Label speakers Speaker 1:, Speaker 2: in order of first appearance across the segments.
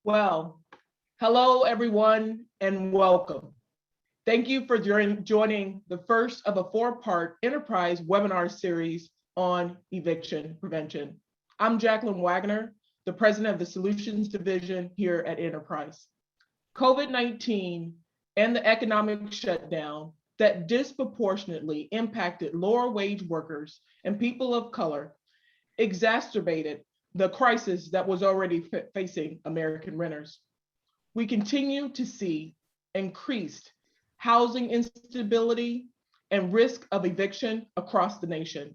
Speaker 1: Well, hello everyone and welcome. Thank you for joining the first of a four-part enterprise webinar series on eviction prevention. I'm Jacqueline Wagner, the president of the Solutions Division here at Enterprise. COVID-19 and the economic shutdown that disproportionately impacted lower wage workers and people of color exacerbated the crisis that was already facing American renters. We continue to see increased housing instability and risk of eviction across the nation,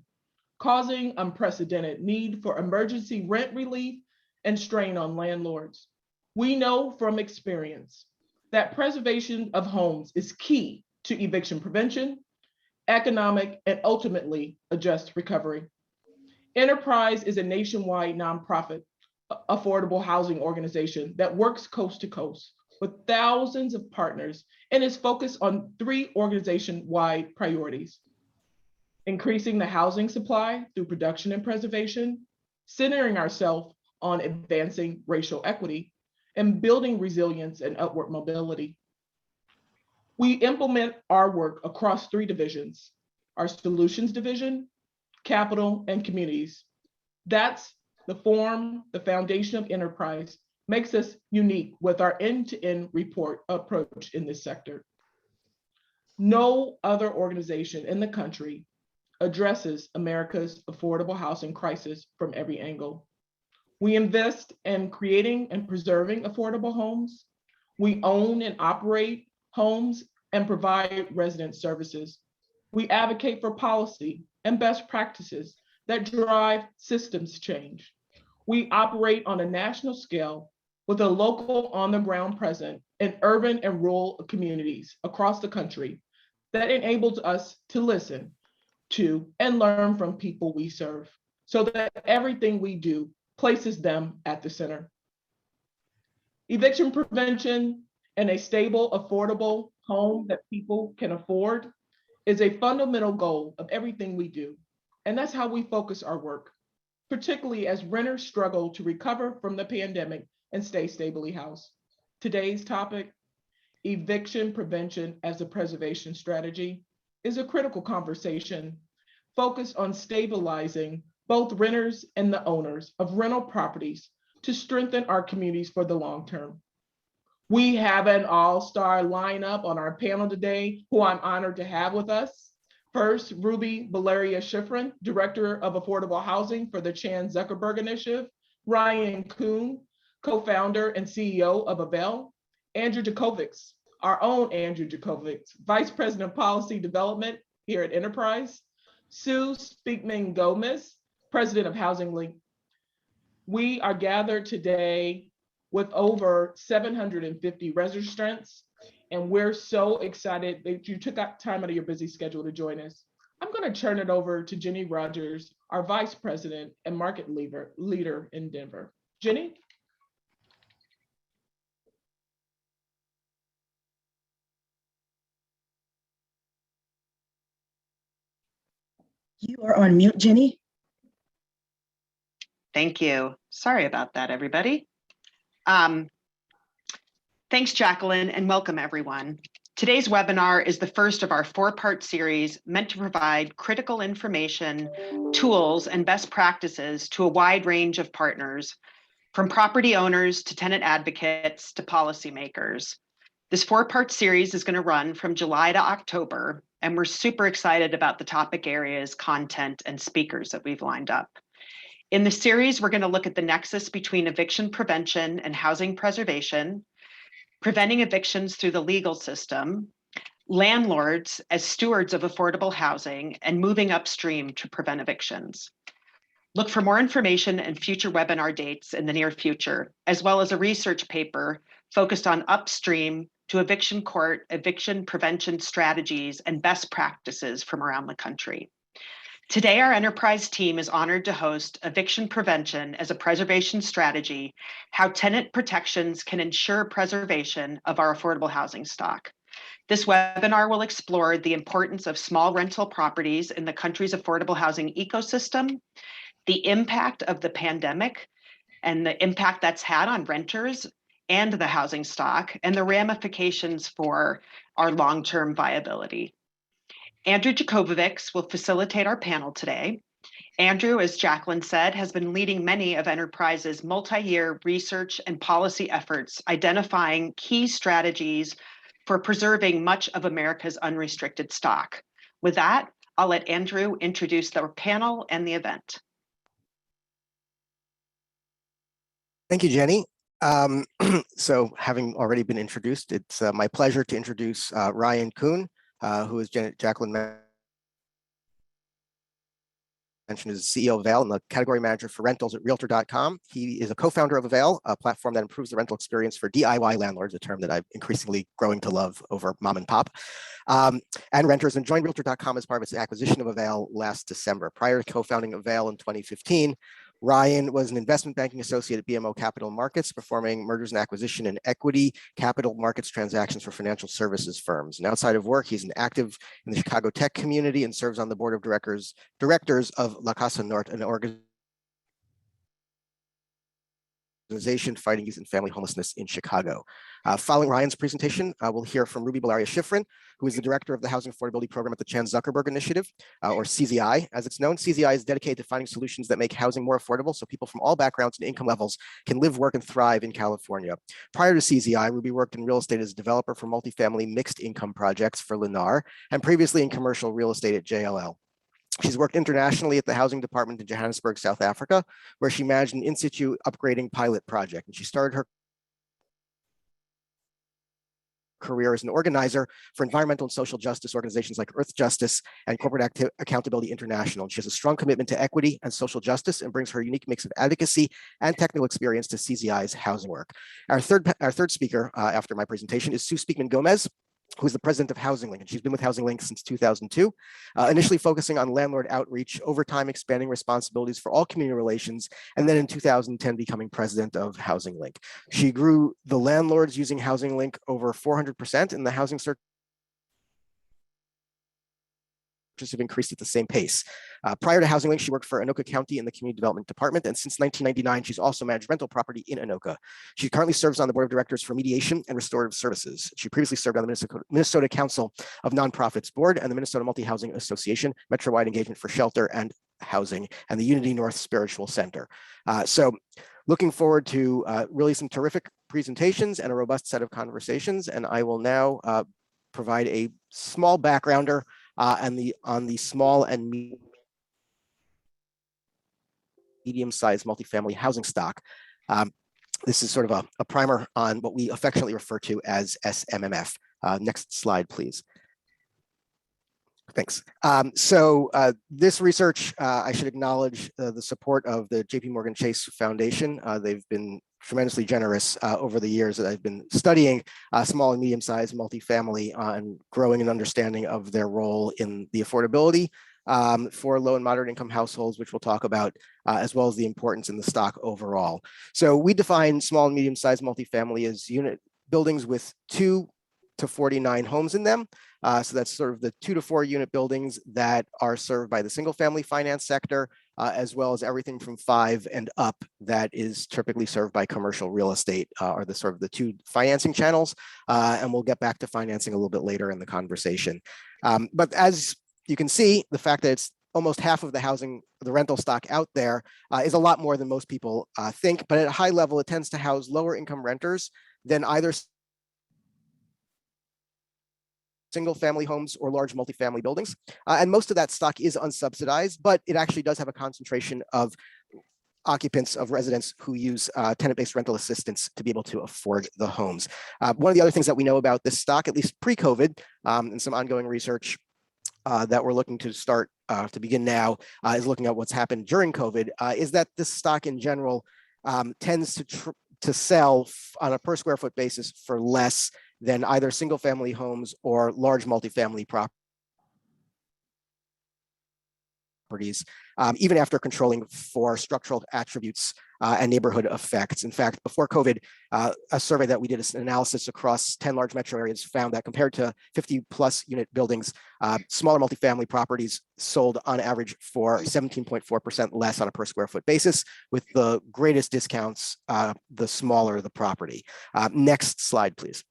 Speaker 1: causing unprecedented need for emergency rent relief and strain on landlords. We know from experience that preservation of homes is key to eviction prevention, economic, and ultimately a just recovery. Enterprise is a nationwide nonprofit affordable housing organization that works coast to coast with thousands of partners and is focused on three organization-wide priorities: increasing the housing supply through production and preservation, centering ourselves on advancing racial equity, and building resilience and upward mobility. We implement our work across three divisions: our Solutions Division, Capital, and Communities. That's the foundation of Enterprise, makes us unique with our end-to-end report approach in this sector. No other organization in the country addresses America's affordable housing crisis from every angle. We invest in creating and preserving affordable homes. We own and operate homes and provide resident services. We advocate for policy and best practices that drive systems change. We operate on a national scale with a local on-the-ground presence in urban and rural communities across the country that enables us to listen to and learn from people we serve so that everything we do places them at the center. Eviction prevention and a stable, affordable home that people can afford is a fundamental goal of everything we do. And that's how we focus our work, particularly as renters struggle to recover from the pandemic and stay stably housed. Today's topic, eviction prevention as a preservation strategy, is a critical conversation focused on stabilizing both renters and the owners of rental properties to strengthen our communities for the long term. We have an all-star lineup on our panel today, who I'm honored to have with us. First, Ruby Valeria Schifrin, Director of Affordable Housing for the Chan Zuckerberg Initiative. Ryan Kuhn, co-founder and CEO of Avail. Andrew Jacobowitz, our own Andrew Jacobowitz, Vice President of Policy Development here at Enterprise. Sue Speakman Gomez, President of Housing Link. We are gathered today with over 750 registrants, and we're so excited that you took out time out of your busy schedule to join us. I'm going to turn it over to Jenny Rogers, our Vice President and Market Leader in Denver. Jenny?
Speaker 2: You are on mute, Jenny.
Speaker 3: Thank you. Sorry about that, everybody. Thanks, Jacqueline, and welcome everyone. Today's webinar is the first of our four-part series meant to provide critical information, tools, and best practices to a wide range of partners, from property owners to tenant advocates to policymakers. This four-part series is going to run from July to October, and we're super excited about the topic areas, content, and speakers that we've lined up. In the series, we're going to look at the nexus between eviction prevention and housing preservation, preventing evictions through the legal system, landlords as stewards of affordable housing, and moving upstream to prevent evictions. Look for more information and future webinar dates in the near future, as well as a research paper focused on upstream to eviction court, eviction prevention strategies, and best practices from around the country. Today, our enterprise team is honored to host Eviction Prevention as a Preservation Strategy, How Tenant Protections Can Ensure Preservation of Our Affordable Housing Stock. This webinar will explore the importance of small rental properties in the country's affordable housing ecosystem, the impact of the pandemic and the impact that's had on renters, and the housing stock and the ramifications for our long-term viability. Andrew Jakobovics will facilitate our panel today. Andrew, as Jacqueline said, has been leading many of Enterprise's multi-year research and policy efforts, identifying key strategies for preserving much of America's unrestricted stock. With that, I'll let Andrew introduce the panel and the event.
Speaker 4: Thank you, Jenny. So having already been introduced, it's my pleasure to introduce Ryan Kuhn, who is Jacqueline mentioned is CEO of Avail and the category manager for rentals at Realtor.com. He is a co-founder of Avail, a platform that improves the rental experience for DIY landlords, a term that I'm increasingly growing to love over mom and pop, and renters, and joined Realtor.com as part of its acquisition of Avail last December. Prior to co-founding Avail in 2015, Ryan was an investment banking associate at BMO Capital Markets, performing mergers and acquisition and equity capital markets transactions for financial services firms. And outside of work, he's an active in the Chicago tech community and serves on the board of directors of La Casa Norte, an organization fighting youth and family homelessness in Chicago. Following Ryan's presentation, we'll hear from Ruby Bellaria-Schifrin, who is the director of the Housing Affordability Program at the Chan Zuckerberg Initiative, or CZI, as it's known. CZI is dedicated to finding solutions that make housing more affordable so people from all backgrounds and income levels can live, work, and thrive in California. Prior to CZI, Ruby worked in real estate as a developer for multifamily mixed income projects for Lennar, and previously in commercial real estate at JLL. She's worked internationally at the Housing Department in Johannesburg, South Africa, where she managed an in-situ upgrading pilot project. And she started her career as an organizer for environmental and social justice organizations like Earth Justice and Corporate Accountability International. And she has a strong commitment to equity and social justice and brings her unique mix of advocacy and technical experience to CZI's housing work. Our third speaker after my presentation is Sue Speakman Gomez, who is the president of HousingLink, and she's been with HousingLink since 2002, initially focusing on landlord outreach, over time expanding responsibilities for all community relations, and then in 2010 becoming president of HousingLink. She grew the landlords using HousingLink over 400%, and the housing search have increased at the same pace. Prior to HousingLink, she worked for Anoka County in the Community Development Department, and since 1999, she's also managed rental property in Anoka. She currently serves on the board of directors for Mediation and Restorative Services. She previously served on the Minnesota Council of Nonprofits Board and the Minnesota Multi-Housing Association, Metro-wide engagement for shelter and housing, and the Unity North Spiritual Center. So looking forward to really some terrific presentations and a robust set of conversations, and I will now provide a small backgrounder on the small and medium-sized multifamily housing stock. This is sort of a primer on what we affectionately refer to as SMMF. Next slide, please. Thanks. This research, I should acknowledge the support of the JP Morgan Chase Foundation. They've been tremendously generous over the years that I've been studying small and medium-sized multifamily and growing an understanding of their role in the affordability for low and moderate income households, which we'll talk about, as well as the importance in the stock overall. So we define small and medium-sized multifamily as unit buildings with 2 to 49 homes in them. So that's sort of the 2 to 4 unit buildings that are served by the single family finance sector, as well as everything from 5 and up that is typically served by commercial real estate, are the sort of the 2 financing channels. And we'll get back to financing a little bit later in the conversation. But as you can see, the fact that it's almost half of the rental stock out there is a lot more than most people think. But at a high level, it tends to house lower income renters than either single family homes or large multifamily buildings. And most of that stock is unsubsidized, but it actually does have a concentration of occupants of residents who use tenant-based rental assistance to be able to afford the homes. One of the other things that we know about this stock, at least pre-COVID, and some ongoing research that we're looking to start to begin now, is looking at what's happened during COVID, is that this stock in general tends to sell on a per square foot basis for less than either single family homes or large multifamily properties, even after controlling for structural attributes and neighborhood effects. In fact, before COVID, a survey that we did an analysis across 10 large metro areas found that compared to 50+ unit buildings, smaller multifamily properties sold on average for 17.4% less on a per square foot basis, with the greatest discounts the smaller the property. Next slide, please.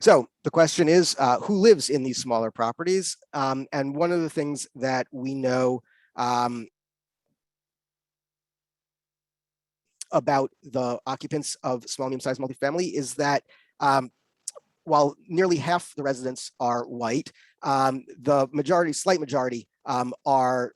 Speaker 4: So the question is, who lives in these smaller properties? And one of the things that we know about the occupants of small, medium-sized multifamily is that while nearly half the residents are white, the majority, slight majority, are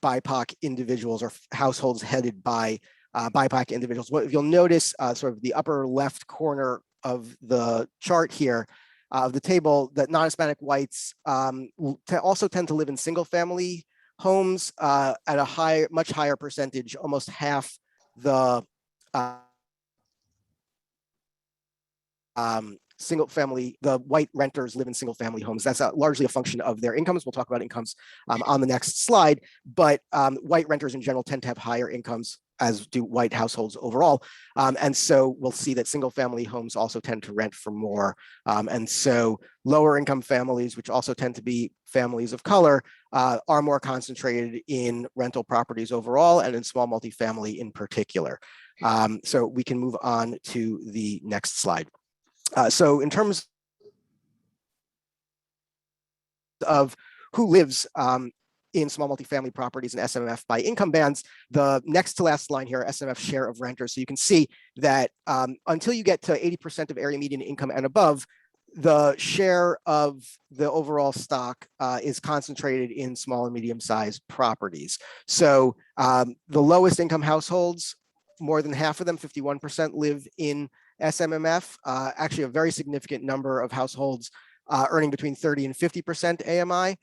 Speaker 4: BIPOC individuals or households headed by BIPOC individuals. What you'll notice, sort of the upper left corner of the chart here, of the table, that non-Hispanic whites also tend to live in single-family homes at a much higher percentage, almost half the the white renters live in single family homes. That's largely a function of their incomes. We'll talk about incomes on the next slide, but white renters in general tend to have higher incomes, as do white households overall. And so we'll see that single family homes also tend to rent for more. And so lower income families, which also tend to be families of color, are more concentrated in rental properties overall and in small multifamily in particular. So we can move on to the next slide. So in terms of who lives in small multifamily properties and SMF by income bands, the next to last line here, SMF share of renters. So you can see that until you get to 80% of area median income and above, the share of the overall stock is concentrated in small and medium-sized properties. So the lowest income households, more than half of them, 51%, live in SMMF. Actually, a very significant number of households earning between 30 and 50% AMI.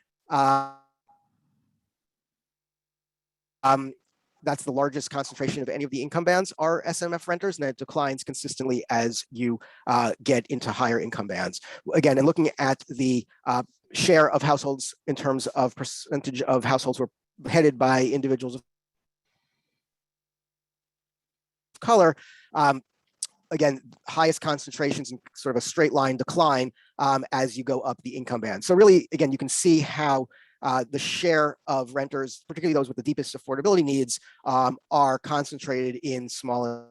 Speaker 4: That's the largest concentration of any of the income bands are SMF renters, and it declines consistently as you get into higher income bands. Again, and looking at the share of households in terms of percentage of households who are headed by individuals of color, again, highest concentrations in sort of a straight line decline as you go up the income band. So really, again, you can see how the share of renters, particularly those with the deepest affordability needs, are concentrated in small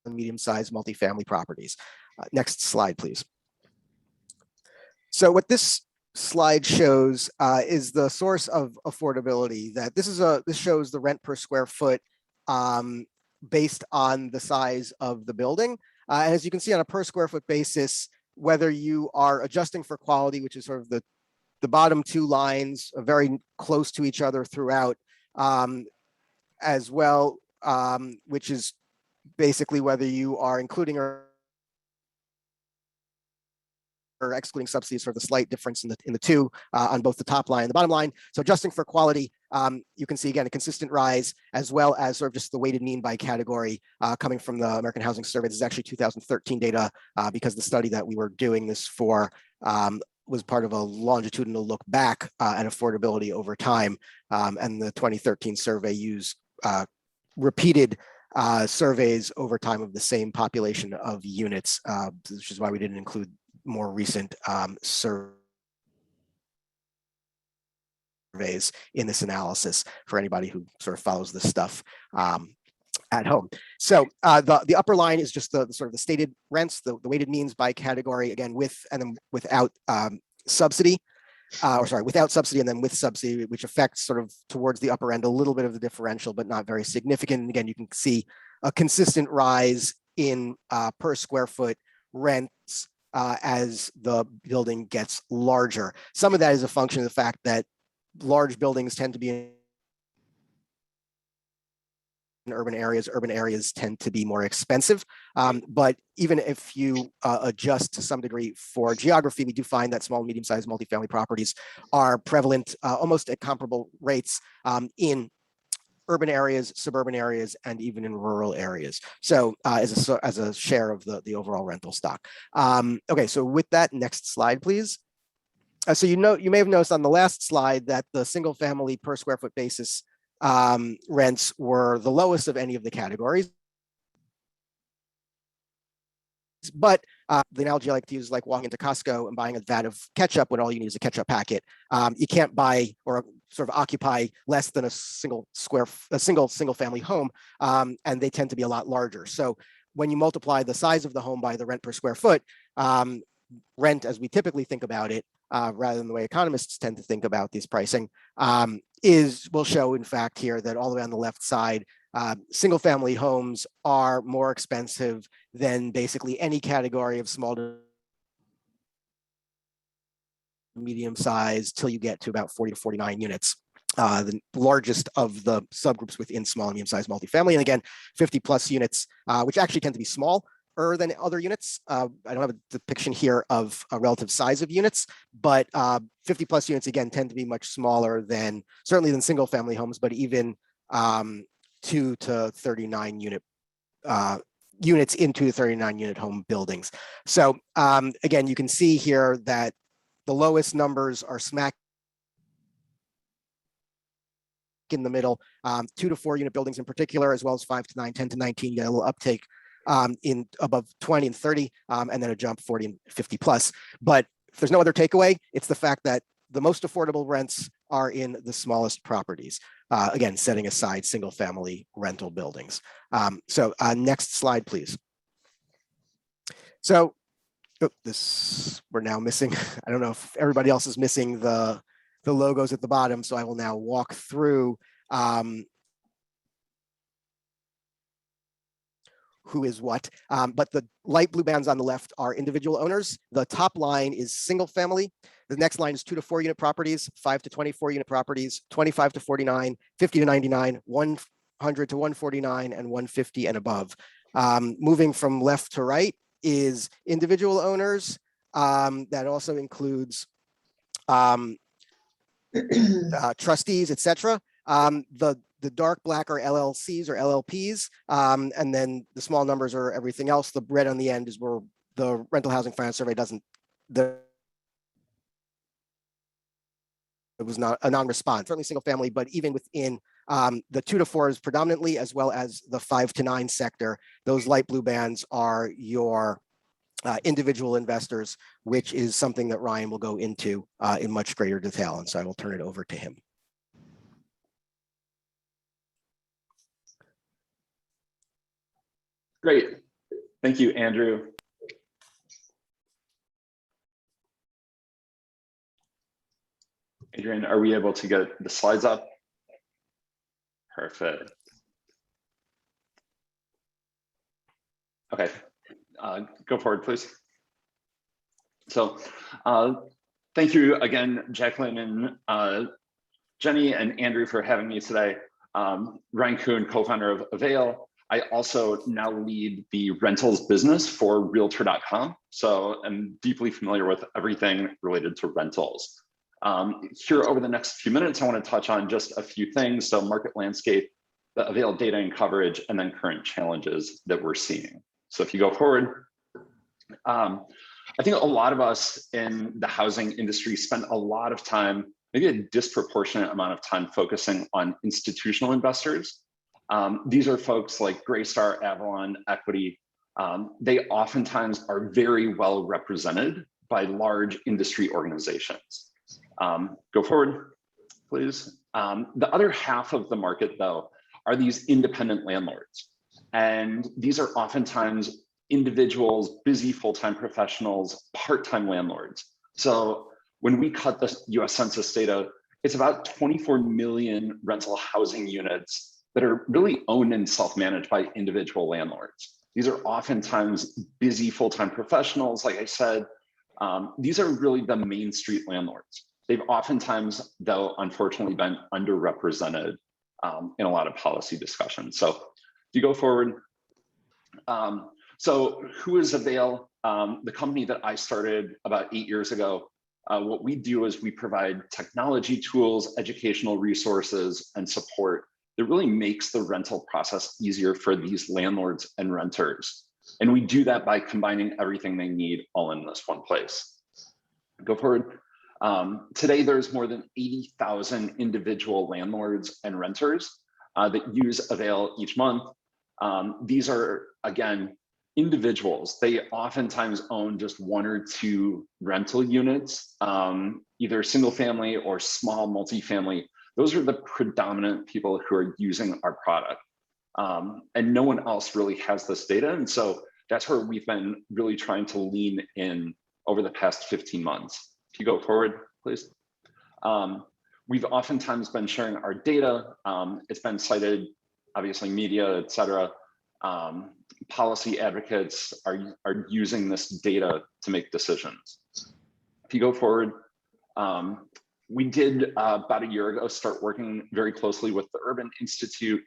Speaker 4: and medium-sized multifamily properties. Next slide, please. So what this slide shows is the source of affordability. That this shows the rent per square foot based on the size of the building. And as you can see on a per square foot basis, whether you are adjusting for quality, which is sort of the bottom two lines are very close to each other throughout, as well, which is basically whether you are including or excluding subsidies, sort of the slight difference in the two on both the top line and the bottom line. So adjusting for quality, you can see again a consistent rise, as well as sort of just the weighted mean by category coming from the American Housing Survey. This is actually 2013 data because the study that we were doing this for was part of a longitudinal look back at affordability over time. And the 2013 survey used repeated surveys over time of the same population of units, which is why we didn't include more recent surveys in this analysis for anybody who sort of follows this stuff at home. So the upper line is just the sort of the stated rents, the weighted means by category, again, with and then without subsidy, or sorry, without subsidy and then with subsidy, which affects sort of towards the upper end a little bit of the differential, but not very significant. And again, you can see a consistent rise in per square foot rents as the building gets larger. Some of that is a function of the fact that large buildings tend to be in urban areas tend to be more expensive. But even if you adjust to some degree for geography, we do find that small and medium-sized multifamily properties are prevalent almost at comparable rates in urban areas, suburban areas, and even in rural areas. So as a share of the overall rental stock. Okay, so with that, next slide, please. So you may have noticed on the last slide that the single family per square foot basis rents were the lowest of any of the categories. But the analogy I like to use is like walking into Costco and buying a vat of ketchup when all you need is a ketchup packet. You can't buy or sort of occupy less than a single family home, and they tend to be a lot larger. So when you multiply the size of the home by the rent per square foot, rent as we typically think about it, rather than the way economists tend to think about these pricing, will show in fact here that all the way on the left side, single family homes are more expensive than basically any category of small to medium size till you get to about 40 to 49 units. The largest of the subgroups within small and medium sized multifamily. And again, 50 plus units, which actually tend to be smaller than other units. I don't have a depiction here of a relative size of units, but 50 plus units again tend to be much smaller than certainly than single family homes, but even 2 to 39 unit units in 2 to 39 unit home buildings. So again, you can see here that the lowest numbers are smack in the middle, 2 to 4 unit buildings in particular, as well as 5 to 9, 10 to 19, get a little uptake in above 20 and 30, and then a jump 40 and 50 plus. But if there's no other takeaway, it's the fact that the most affordable rents are in the smallest properties. Again, setting aside single family rental buildings. So next slide, please. So we're now missing, I don't know if everybody else is missing the logos at the bottom. So I will now walk through who is what, but the light blue bands on the left are individual owners. The top line is single family. The next line is 2 to 4 unit properties, 5 to 24 unit properties, 25 to 49, 50 to 99, 100 to 149, and 150 and above. Moving from left to right is individual owners. That also includes trustees, etc. The dark black are LLCs or LLPs, and then the small numbers are everything else. The red on the end is where the rental housing finance survey doesn't. It was not a non-response, certainly single family, but even within the 2 to 4s predominantly, as well as the 5 to 9 sector, those light blue bands are your individual investors, which is something that Ryan will go into in much greater detail. And so I will turn it over to him.
Speaker 5: Great. Thank you, Andrew. Adrian, are we able to get the slides up? Perfect. Okay, go forward, please. So thank you again, Jacqueline and Jenny and Andrew for having me today. Ryan Kuhn, co-founder of Avail. I also now lead the rentals business for Realtor.com. So I'm deeply familiar with everything related to rentals. Here over the next few minutes, I want to touch on just a few things. So market landscape, the Avail data and coverage, and then current challenges that we're seeing. So if you go forward, I think a lot of us in the housing industry spend a lot of time, maybe a disproportionate amount of time focusing on institutional investors. These are folks like Greystar, Avalon, Equity. They oftentimes are very well represented by large industry organizations. Go forward, please. The other half of the market, though, are these independent landlords. And these are oftentimes individuals, busy full-time professionals, part-time landlords. So when we cut the US Census data, it's about 24 million rental housing units that are really owned and self-managed by individual landlords. These are oftentimes busy full-time professionals, like I said. These are really the main street landlords. They've oftentimes, though, unfortunately been underrepresented in a lot of policy discussions. So if you go forward, so who is Avail? The company that I started about 8 years ago, what we do is we provide technology tools, educational resources, and support that really makes the rental process easier for these landlords and renters. And we do that by combining everything they need all in this one place. Go forward. Today, there's more than 80,000 individual landlords and renters that use Avail each month. These are, again, individuals. They oftentimes own just 1 or 2 rental units, either single family or small multifamily. Those are the predominant people who are using our product. And no one else really has this data. And so that's where we've been really trying to lean in over the past 15 months. If you go forward, please. We've oftentimes been sharing our data. It's been cited, obviously media, et cetera. Policy advocates are using this data to make decisions. If you go forward, we did about a year ago start working very closely with the Urban Institute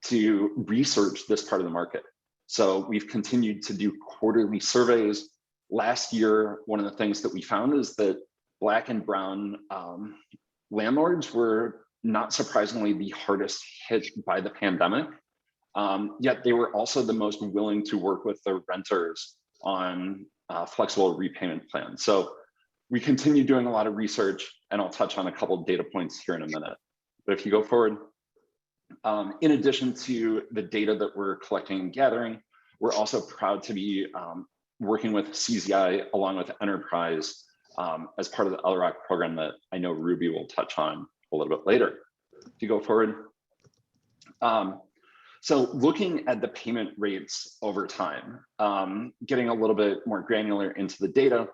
Speaker 5: to research this part of the market. So we've continued to do quarterly surveys. Last year, one of the things that we found is that Black and brown landlords were not surprisingly the hardest hit by the pandemic. Yet they were also the most willing to work with their renters on flexible repayment plans. So we continue doing a lot of research, and I'll touch on a couple of data points here in a minute. But if you go forward, in addition to the data that we're collecting and gathering, we're also proud to be working with CZI along with Enterprise as part of the Delrock program that I know Ruby will touch on a little bit later. If you go forward. So looking at the payment rates over time, getting a little bit more granular into the data,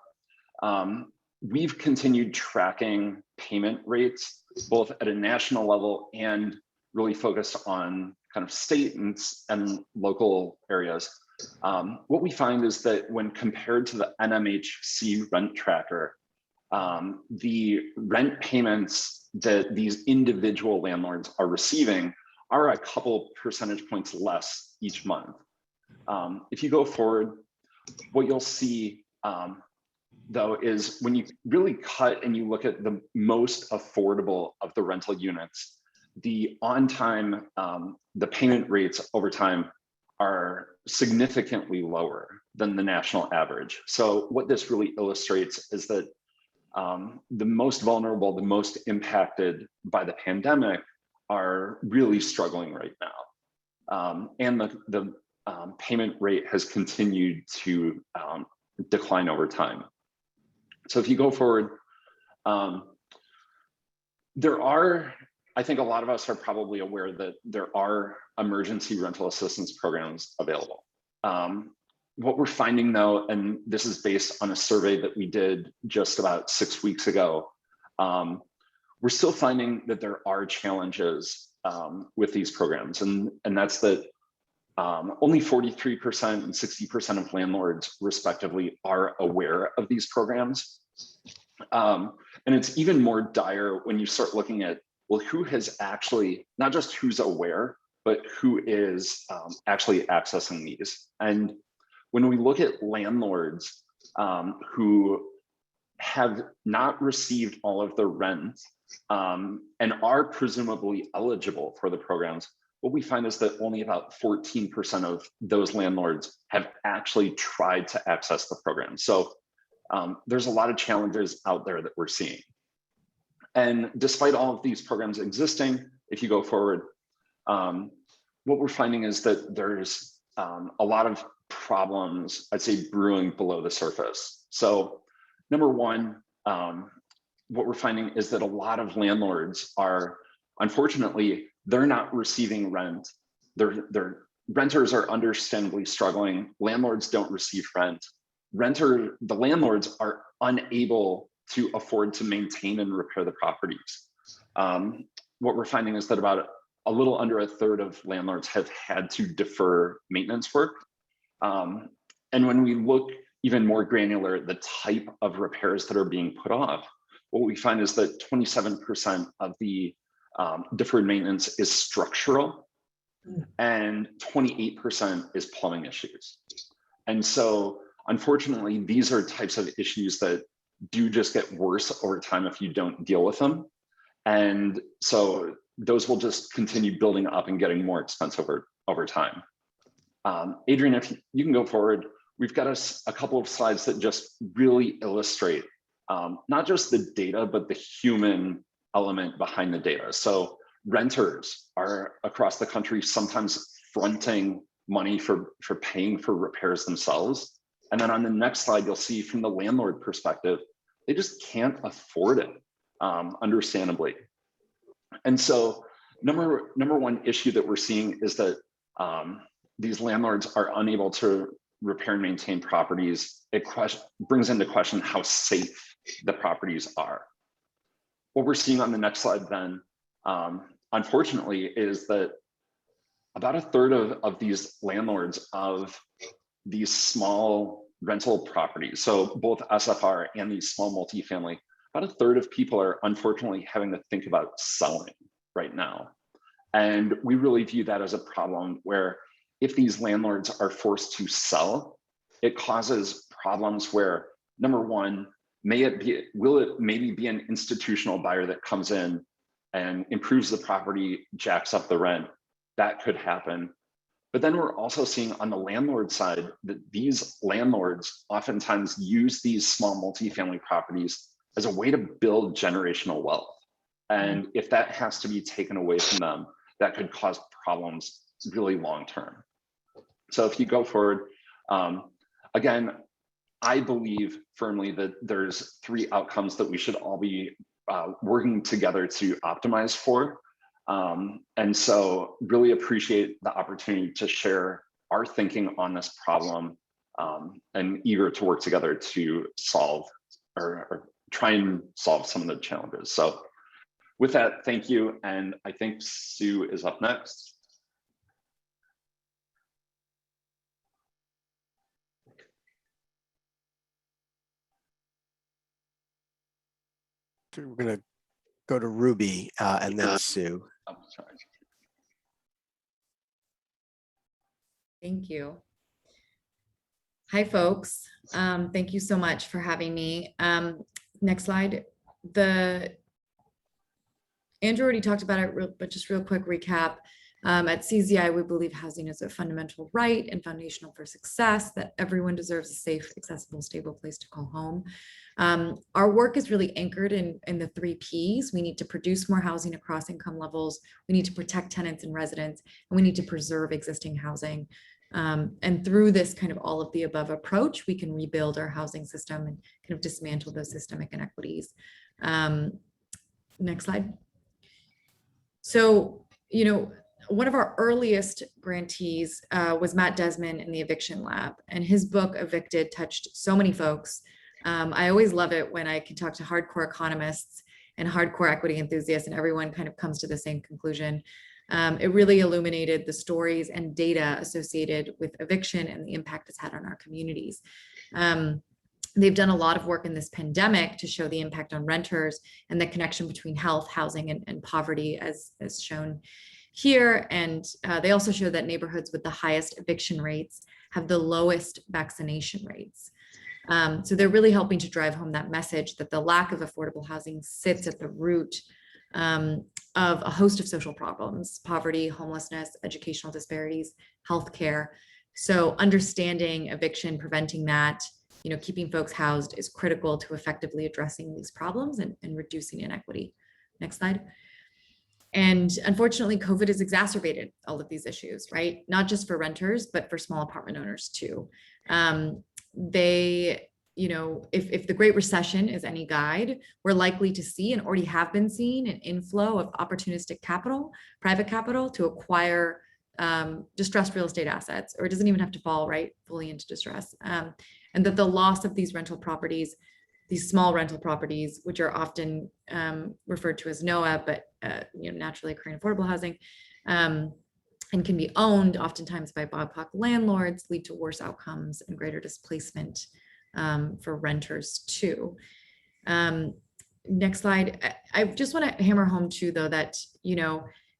Speaker 5: we've continued tracking payment rates, both at a national level and really focused on kind of state and local areas. What we find is that when compared to the NMHC rent tracker, the rent payments that these individual landlords are receiving are a couple percentage points less each month. If you go forward, what you'll see though is when you really cut and you look at the most affordable of the rental units, the on-time, the payment rates over time are significantly lower than the national average. So what this really illustrates is that the most vulnerable, the most impacted by the pandemic are really struggling right now. And the payment rate has continued to decline over time. So if you go forward, there are, I think a lot of us are probably aware that there are emergency rental assistance programs available. What we're finding though, and this is based on a survey that we did just about 6 weeks ago, we're still finding that there are challenges with these programs. And that's that only 43% and 60% of landlords respectively are aware of these programs. And it's even more dire when you start looking at, well, who has actually, not just who's aware, but who is actually accessing these. And when we look at landlords who have not received all of their rent and are presumably eligible for the programs, what we find is that only about 14% of those landlords have actually tried to access the program. So there's a lot of challenges out there that we're seeing. And despite all of these programs existing, if you go forward, what we're finding is that there's a lot of problems, I'd say, brewing below the surface. So number one, what we're finding is that a lot of landlords are, unfortunately, they're not receiving rent. Their renters are understandably struggling. Landlords don't receive rent. The landlords are unable to afford to maintain and repair the properties. What we're finding is that about a little under a third of landlords have had to defer maintenance work. And when we look even more granular at the type of repairs that are being put off, what we find is that 27% of the deferred maintenance is structural and 28% is plumbing issues. And so unfortunately, these are types of issues that do just get worse over time if you don't deal with them. And so those will just continue building up and getting more expensive over time. Adrian, if you can go forward, we've got a couple of slides that just really illustrate not just the data, but the human element behind the data. So renters are across the country sometimes fronting money for paying for repairs themselves. And then on the next slide, you'll see from the landlord perspective, they just can't afford it, understandably. And so number one issue that we're seeing is that these landlords are unable to repair and maintain properties. It brings into question how safe the properties are. What we're seeing on the next slide then, unfortunately, is that about a third of these landlords of these small rental properties, so both SFR and these small multifamily, about a third of people are unfortunately having to think about selling right now. And we really view that as a problem where if these landlords are forced to sell, it causes problems where, number one, will it maybe be an institutional buyer that comes in and improves the property, jacks up the rent? That could happen. But then we're also seeing on the landlord side that these landlords oftentimes use these small multifamily properties as a way to build generational wealth. And if that has to be taken away from them, that could cause problems really long term. So if you go forward, again, I believe firmly that there's three outcomes that we should all be working together to optimize for. And so really appreciate the opportunity to share our thinking on this problem, and eager to work together to solve or try and solve some of the challenges. So with that, thank you. And I think Sue is up next.
Speaker 4: We're going to go to Ruby and then Sue.
Speaker 5: I'm sorry.
Speaker 6: Thank you. Hi, folks. Thank you so much for having me. Next slide. Andrew already talked about it, but just real quick recap. At CZI, we believe housing is a fundamental right and foundational for success, that everyone deserves a safe, accessible, stable place to call home. Our work is really anchored in the 3 Ps. We need to produce more housing across income levels. We need to protect tenants and residents, and we need to preserve existing housing. And through this kind of all of the above approach, we can rebuild our housing system and kind of dismantle those systemic inequities. Next slide. So, one of our earliest grantees was Matt Desmond in the Eviction Lab, and his book Evicted touched so many folks. I always love it when I can talk to hardcore economists and hardcore equity enthusiasts, and everyone kind of comes to the same conclusion. It really illuminated the stories and data associated with eviction and the impact it's had on our communities. They've done a lot of work in this pandemic to show the impact on renters and the connection between health, housing, and poverty, as shown here. And they also show that neighborhoods with the highest eviction rates have the lowest vaccination rates. So they're really helping to drive home that message that the lack of affordable housing sits at the root of a host of social problems: poverty, homelessness, educational disparities, healthcare. So understanding eviction, preventing that, keeping folks housed is critical to effectively addressing these problems and reducing inequity. Next slide. And unfortunately, COVID has exacerbated all of these issues, right? Not just for renters, but for small apartment owners too. If the Great Recession is any guide, we're likely to see, and already have been seeing, an inflow of opportunistic capital, private capital, to acquire distressed real estate assets, or it doesn't even have to fall fully into distress. And that the loss of these rental properties, these small rental properties, which are often referred to as NOAH, but naturally occurring affordable housing, and can be owned oftentimes by BIPOC landlords, lead to worse outcomes and greater displacement for renters too. Next slide. I just want to hammer home too, though, that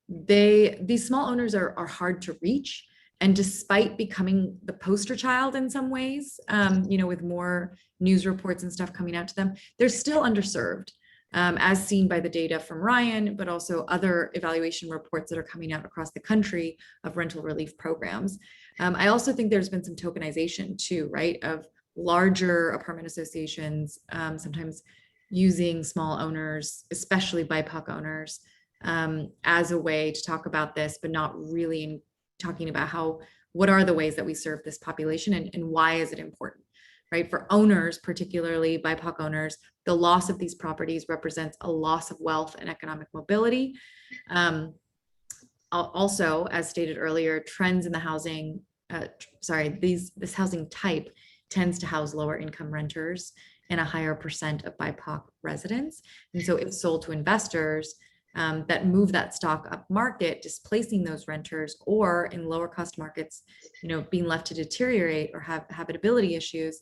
Speaker 6: these small owners are hard to reach, and despite becoming the poster child in some ways, with more news reports and stuff coming out to them, they're still underserved, as seen by the data from Ryan, but also other evaluation reports that are coming out across the country of rental relief programs. I also think there's been some tokenization too, right, of larger apartment associations, sometimes using small owners, especially BIPOC owners, as a way to talk about this, but not really talking about what are the ways that we serve this population and why is it important, right? For owners, particularly BIPOC owners, the loss of these properties represents a loss of wealth and economic mobility. Also, as stated earlier, trends in the housing, this housing type tends to house lower income renters and a higher percent of BIPOC residents. And so if sold to investors that move that stock up market, displacing those renters, or in lower cost markets, being left to deteriorate or have habitability issues,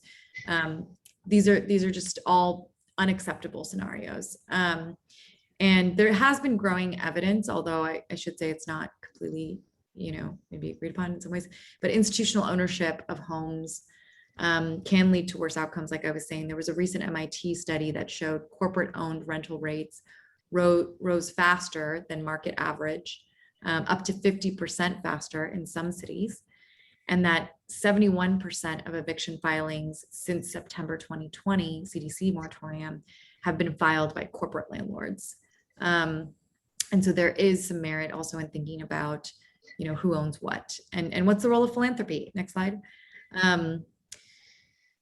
Speaker 6: these are just all unacceptable scenarios. And there has been growing evidence, although I should say it's not completely, maybe agreed upon in some ways, but institutional ownership of homes can lead to worse outcomes. Like I was saying, there was a recent MIT study that showed corporate owned rental rates rose faster than market average, up to 50% faster in some cities. And that 71% of eviction filings since September 2020 CDC moratorium have been filed by corporate landlords. And so there is some merit also in thinking about, who owns what and what's the role of philanthropy. Next slide.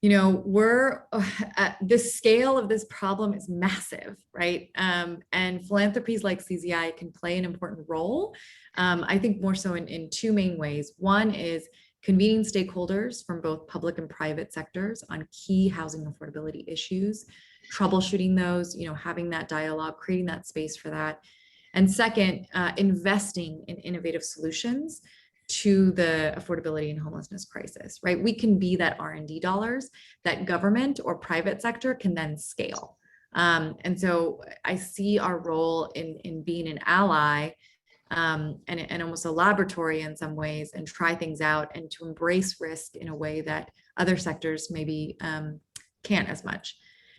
Speaker 6: The scale of this problem is massive, right? And philanthropies like CZI can play an important role. I think more so in two main ways. One is convening stakeholders from both public and private sectors on key housing affordability issues, troubleshooting those, having that dialogue, creating that space for that. And second, investing in innovative solutions to the affordability and homelessness crisis, right? We can be that R&D dollars that government or private sector can then scale. And so I see our role in being an ally and almost a laboratory in some ways, and try things out and to embrace risk in a way that other sectors maybe can't as much.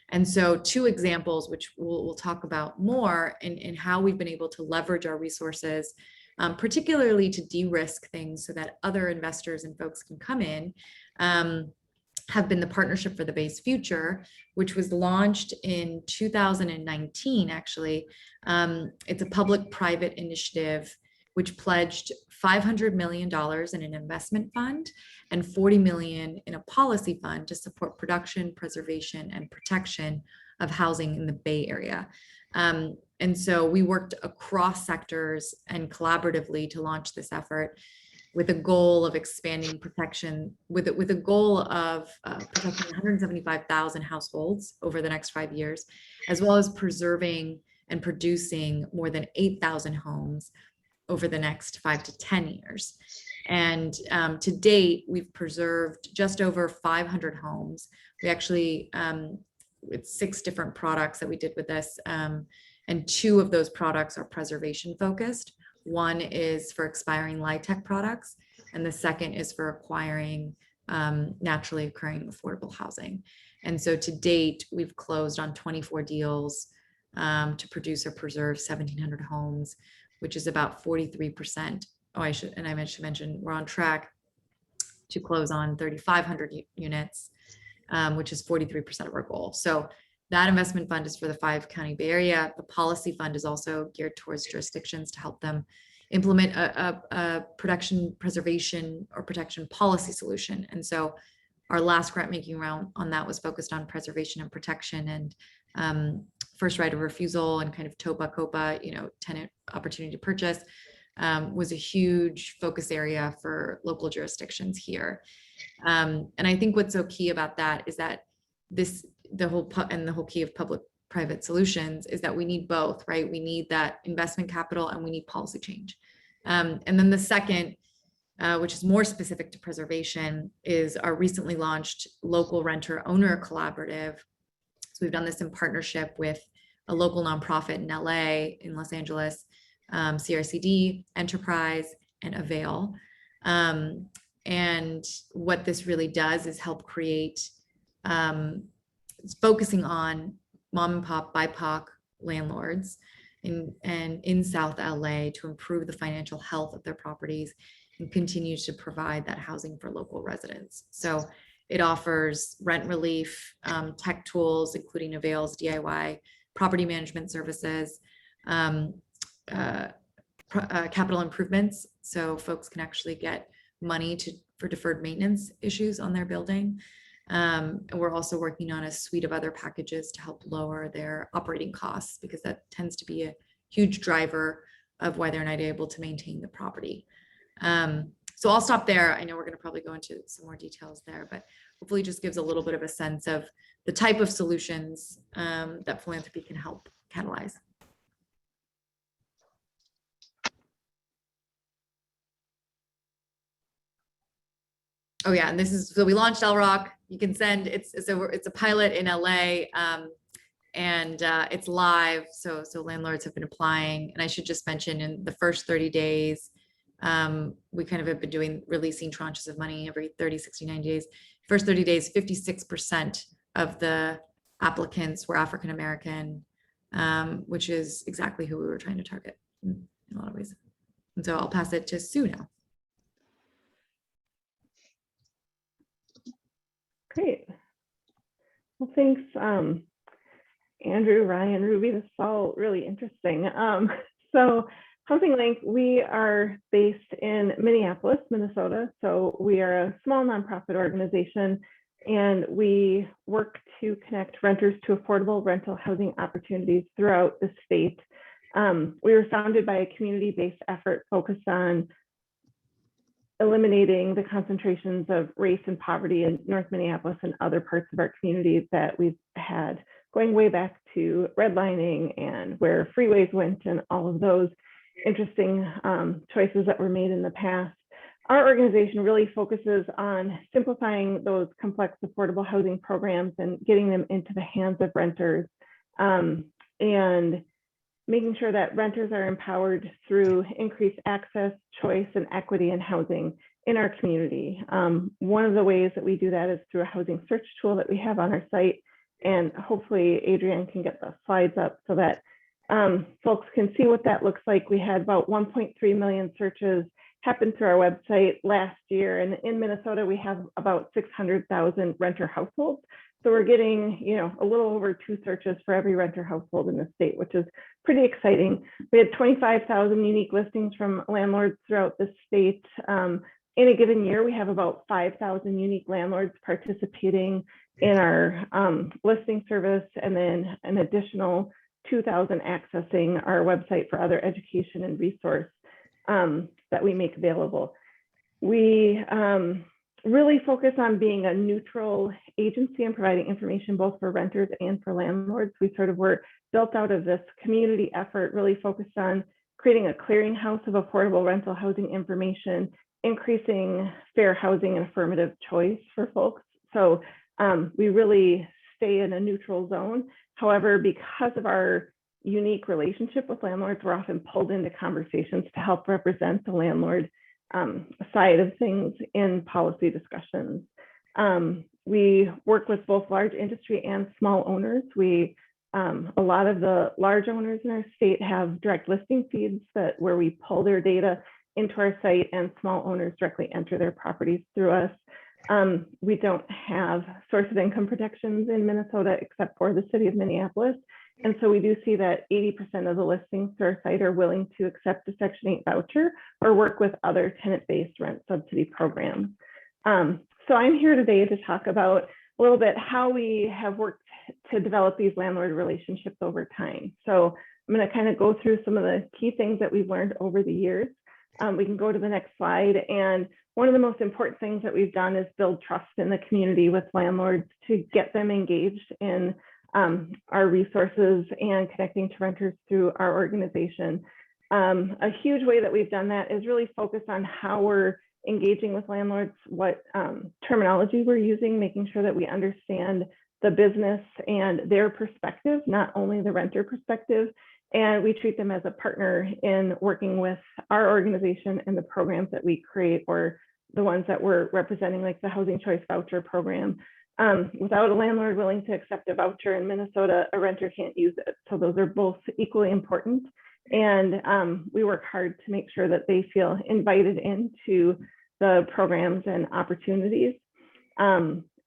Speaker 6: And so two examples, which we'll talk about more in how we've been able to leverage our resources, particularly to de-risk things so that other investors and folks can come in, have been the Partnership for the Bay's Future, which was launched in 2019, actually. It's a public-private initiative which pledged $500 million in an investment fund and $40 million in a policy fund to support production, preservation, and protection of housing in the Bay Area. And so we worked across sectors and collaboratively to launch this effort with a goal of expanding protection, with a goal of protecting 175,000 households over the next 5 years, as well as preserving and producing more than 8,000 homes over the next 5 to 10 years. And to date, we've preserved just over 500 homes. We actually, it's 6 different products that we did with this. And 2 of those products are preservation focused. One is for expiring LIHTC products, and the second is for acquiring naturally occurring affordable housing. And so to date, we've closed on 24 deals to produce or preserve 1,700 homes, which is about 43%. Oh, I should mention we're on track to close on 3,500 units, which is 43% of our goal. So that investment fund is for the 5-county Bay Area. The policy fund is also geared towards jurisdictions to help them implement a production, preservation, or protection policy solution. And so our last grant making round on that was focused on preservation and protection and first right of refusal and kind of TOPA, COPA, tenant opportunity to purchase was a huge focus area for local jurisdictions here. And I think what's so key about that is that the whole key of public-private solutions is that we need both, right? We need that investment capital and we need policy change. And then the second, which is more specific to preservation, is our recently launched local renter owner collaborative. So we've done this in partnership with a local nonprofit in LA, in Los Angeles, CRCD, Enterprise, and Avail. And what this really does is help create, it's focusing on mom and pop BIPOC landlords in South LA to improve the financial health of their properties and continue to provide that housing for local residents. So It offers rent relief, tech tools, including Avail's DIY, property management services, capital improvements. So folks can actually get money for deferred maintenance issues on their building. And we're also working on a suite of other packages to help lower their operating costs, because that tends to be a huge driver of why they're not able to maintain the property. So I'll stop there. I know we're going to probably go into some more details there, but hopefully just gives a little bit of a sense of the type of solutions that philanthropy can help catalyze. Oh yeah, and this is, so we launched Delrock. You can send, it's a pilot in LA, and it's live. So landlords have been applying. And I should just mention, in the first 30 days, we kind of have been releasing tranches of money every 30, 60, 90 days. First 30 days, 56% of the applicants were African-American, which is exactly who we were trying to target in a lot of ways. And so I'll pass it to Sue now.
Speaker 7: Great. Well, thanks, Andrew, Ryan, Ruby. This is all really interesting. So HostLink, we are based in Minneapolis, Minnesota. So we are a small nonprofit organization, and we work to connect renters to affordable rental housing opportunities throughout the state. We were founded by a community-based effort focused on eliminating the concentrations of race and poverty in North Minneapolis and other parts of our community that we've had, going way back to redlining and where freeways went and all of those interesting choices that were made in the past. Our organization really focuses on simplifying those complex affordable housing programs and getting them into the hands of renters, and making sure that renters are empowered through increased access, choice, and equity in housing in our community. One of the ways that we do that is through a housing search tool that we have on our site. And hopefully Adrienne can get the slides up so that folks can see what that looks like. We had about 1.3 million searches happen through our website last year. And in Minnesota, we have about 600,000 renter households. So we're getting, a little over 2 searches for every renter household in the state, which is pretty exciting. We had 25,000 unique listings from landlords throughout the state. In a given year, we have about 5,000 unique landlords participating in our listing service, and then an additional 2,000 accessing our website for other education and resource that we make available. We really focus on being a neutral agency and providing information both for renters and for landlords. We sort of were built out of this community effort, really focused on creating a clearinghouse of affordable rental housing information, increasing fair housing and affirmative choice for folks. So we really stay in a neutral zone. However, because of our unique relationship with landlords, we're often pulled into conversations to help represent the landlord side of things in policy discussions. We work with both large industry and small owners. A lot of the large owners in our state have direct listing feeds where we pull their data into our site, and small owners directly enter their properties through us. We don't have source of income protections in Minnesota except for the city of Minneapolis. And so we do see that 80% of the listings to our site are willing to accept a Section 8 voucher or work with other tenant-based rent subsidy programs. So I'm here today to talk about a little bit how we have worked to develop these landlord relationships over time. So I'm going to kind of go through some of the key things that we've learned over the years. We can go to the next slide. And one of the most important things that we've done is build trust in the community with landlords to get them engaged in our resources and connecting to renters through our organization. A huge way that we've done that is really focus on how we're engaging with landlords, what terminology we're using, making sure that we understand the business and their perspective, not only the renter perspective. And we treat them as a partner in working with our organization and the programs that we create, or the ones that we're representing, like the Housing Choice Voucher Program. Without a landlord willing to accept a voucher in Minnesota, a renter can't use it. So those are both equally important. And we work hard to make sure that they feel invited into the programs and opportunities.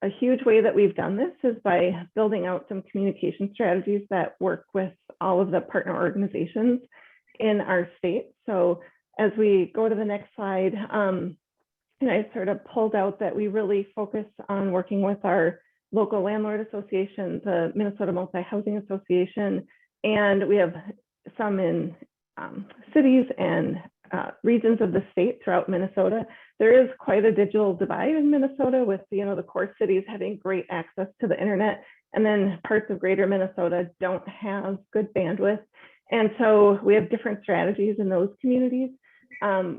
Speaker 7: a huge way that we've done this is by building out some communication strategies that work with all of the partner organizations in our state. So as we go to the next slide, and I sort of pulled out that we really focus on working with our local landlord association, the Minnesota Multi-Housing Association, and we have some in cities and regions of the state throughout Minnesota. There is quite a digital divide in Minnesota with, the core cities having great access to the internet, and then parts of greater Minnesota don't have good bandwidth. And so we have different strategies in those communities.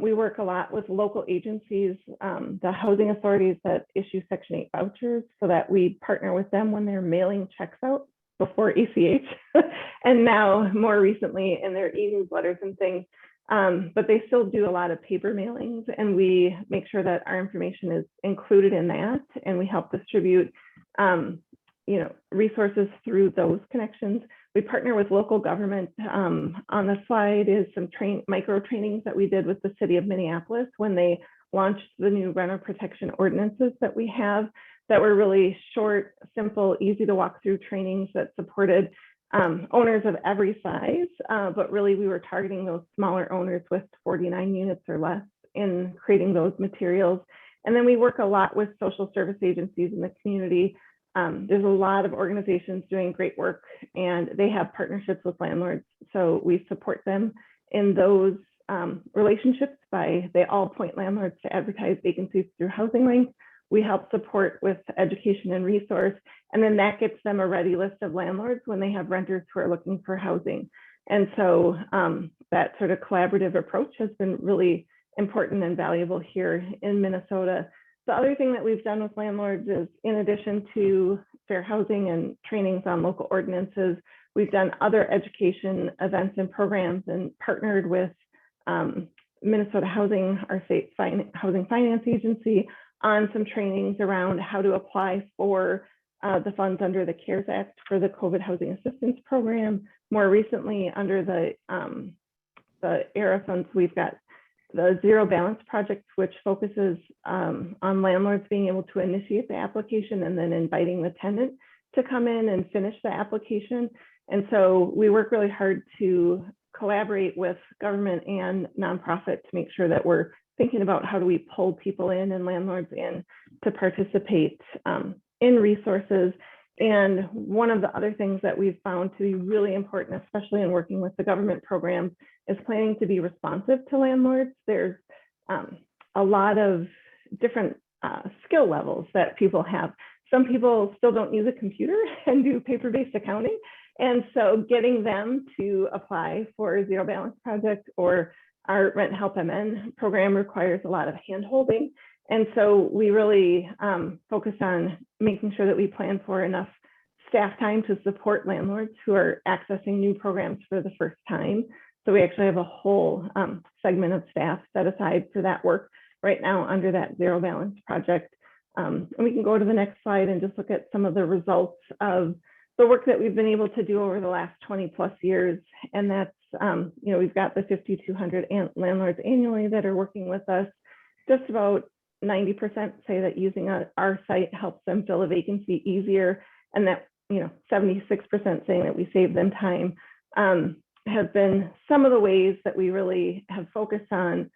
Speaker 7: We work a lot with local agencies, the housing authorities that issue Section 8 vouchers, so that we partner with them when they're mailing checks out before ACH, and now more recently in their e-newsletters and things. But they still do a lot of paper mailings, and we make sure that our information is included in that, and we help distribute resources through those connections. We partner with local government. On the slide is some micro trainings that we did with the city of Minneapolis when they launched the new renter protection ordinances that we have, that were really short, simple, easy to walk through trainings that supported owners of every size, but really we were targeting those smaller owners with 49 units or less in creating those materials. And then we work a lot with social service agencies in the community. There's a lot of organizations doing great work, and they have partnerships with landlords. So we support them in those relationships they all point landlords to advertise vacancies through HostLink. We help support with education and resource, and then that gets them a ready list of landlords when they have renters who are looking for housing. And so that sort of collaborative approach has been really important and valuable here in Minnesota. The other thing that we've done with landlords is, in addition to fair housing and trainings on local ordinances, we've done other education events and programs and partnered with Minnesota Housing, our state housing finance agency, on some trainings around how to apply for the funds under the CARES Act for the COVID Housing Assistance Program. More recently, under the ERA funds, we've got the Zero Balance Project, which focuses on landlords being able to initiate the application and then inviting the tenant to come in and finish the application. And so we work really hard to collaborate with government and nonprofit to make sure that we're thinking about how do we pull people in and landlords in to participate in resources. And one of the other things that we've found to be really important, especially in working with the government programs, is planning to be responsive to landlords. There's a lot of different skill levels that people have. Some people still don't use a computer and do paper-based accounting. And so getting them to apply for Zero Balance Project or our Rent Help MN program requires a lot of hand-holding. And so we really focus on making sure that we plan for enough staff time to support landlords who are accessing new programs for the first time. So we actually have a whole segment of staff set aside for that work right now under that Zero Balance Project. And we can go to the next slide and just look at some of the results of the work that we've been able to do over the last 20 plus years. And that's, we've got the 5,200 landlords annually that are working with us. Just about 90% say that using our site helps them fill a vacancy easier, and that 76% saying that we save them time, have been some of the ways that we really have focused on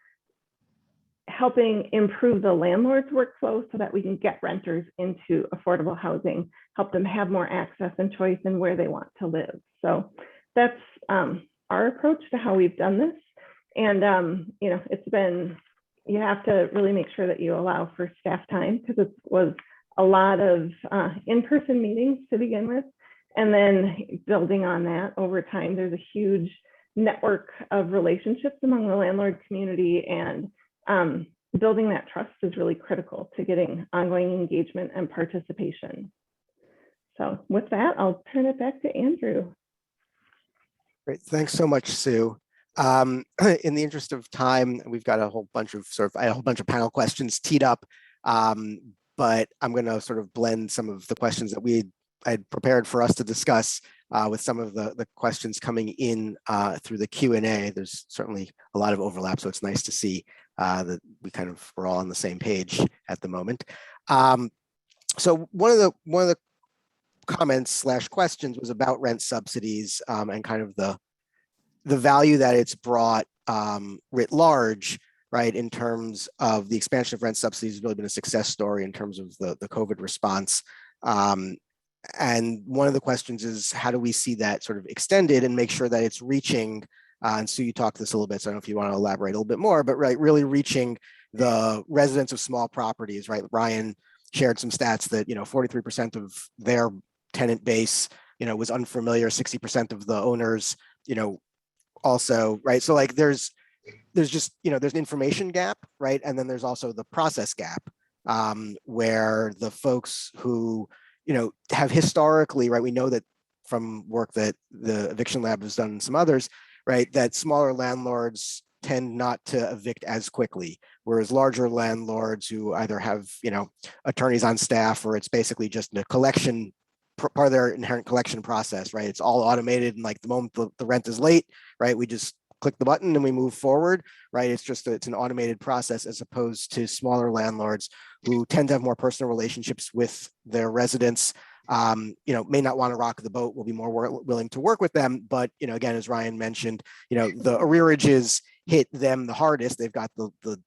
Speaker 7: helping improve the landlord's workflow so that we can get renters into affordable housing, help them have more access and choice in where they want to live. So that's our approach to how we've done this. And it's been, you have to really make sure that you allow for staff time, because it was a lot of in-person meetings to begin with. And then building on that over time, there's a huge network of relationships among the landlord community, and building that trust is really critical to getting ongoing engagement and participation. So with that, I'll turn it back to Andrew.
Speaker 4: Great, thanks so much, Sue. In the interest of time, we've got a whole bunch of panel questions teed up, but I'm going to sort of blend some of the questions that I had prepared for us to discuss with some of the questions coming in through the Q&A. There's certainly a lot of overlap, so it's nice to see that we're all on the same page at the moment. So one of the comments / questions was about rent subsidies and kind of the value that it's brought writ large, right, in terms of the expansion of rent subsidies has really been a success story in terms of the COVID response. And one of the questions is, how do we see that sort of extended and make sure that it's reaching, and Sue, you talked this a little bit, so I don't know if you want to elaborate a little bit more, but right, really reaching the residents of small properties, right? Ryan shared some stats that, 43% of their tenant base, was unfamiliar, 60% of the owners, also, right? So like there's just, there's an information gap, right? And then there's also the process gap, where the folks who, have historically, right, we know that from work that the Eviction Lab has done and some others, right, that smaller landlords tend not to evict as quickly, whereas larger landlords who either have, attorneys on staff, or it's basically just a collection, part of their inherent collection process, right? It's all automated, and like the moment the rent is late, right, we just click the button and we move forward, right? It's an automated process, as opposed to smaller landlords who tend to have more personal relationships with their residents, may not want to rock the boat, will be more willing to work with them. But, again, as Ryan mentioned, the arrearages hit them the hardest. They've got the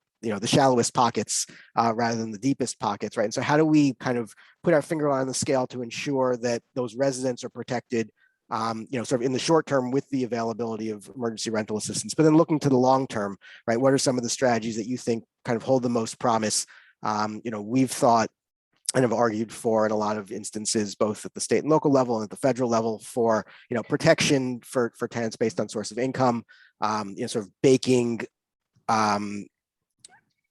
Speaker 4: shallowest pockets rather than the deepest pockets, right? And so how do we kind of put our finger on the scale to ensure that those residents are protected, sort of in the short term with the availability of emergency rental assistance, but then looking to the long term, right? What are some of the strategies that you think kind of hold the most promise? We've thought and have argued for, in a lot of instances, both at the state and local level and at the federal level, for protection for tenants based on source of income, sort of baking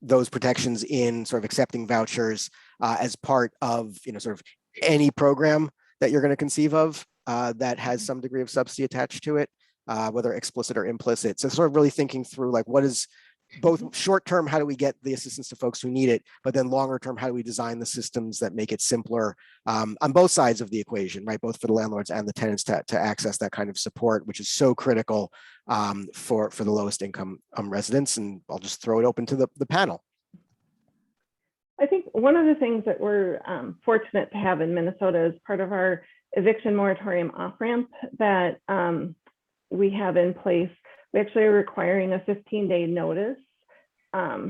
Speaker 4: those protections in, sort of accepting vouchers as part of sort of any program that you're going to conceive of that has some degree of subsidy attached to it, whether explicit or implicit. So sort of really thinking through, like, what is both short term, how do we get the assistance to folks who need it, but then longer term, how do we design the systems that make it simpler on both sides of the equation, right? Both for the landlords and the tenants to access that kind of support, which is so critical for the lowest income residents. And I'll just throw it open to the panel.
Speaker 7: I think one of the things that we're fortunate to have in Minnesota is part of our eviction moratorium Offramp that we have in place. We actually are requiring a 15-day notice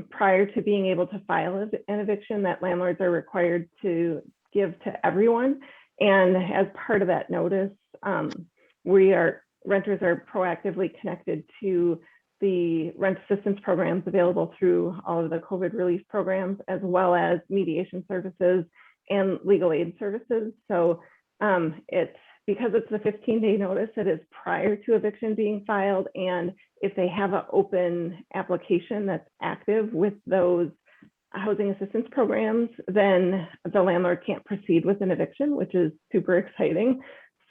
Speaker 7: prior to being able to file an eviction that landlords are required to give to everyone. And as part of that notice, renters are proactively connected to the rent assistance programs available through all of the COVID relief programs, as well as mediation services and legal aid services. So because it's the 15-day notice, it is prior to eviction being filed. And if they have an open application that's active with those housing assistance programs, then the landlord can't proceed with an eviction, which is super exciting.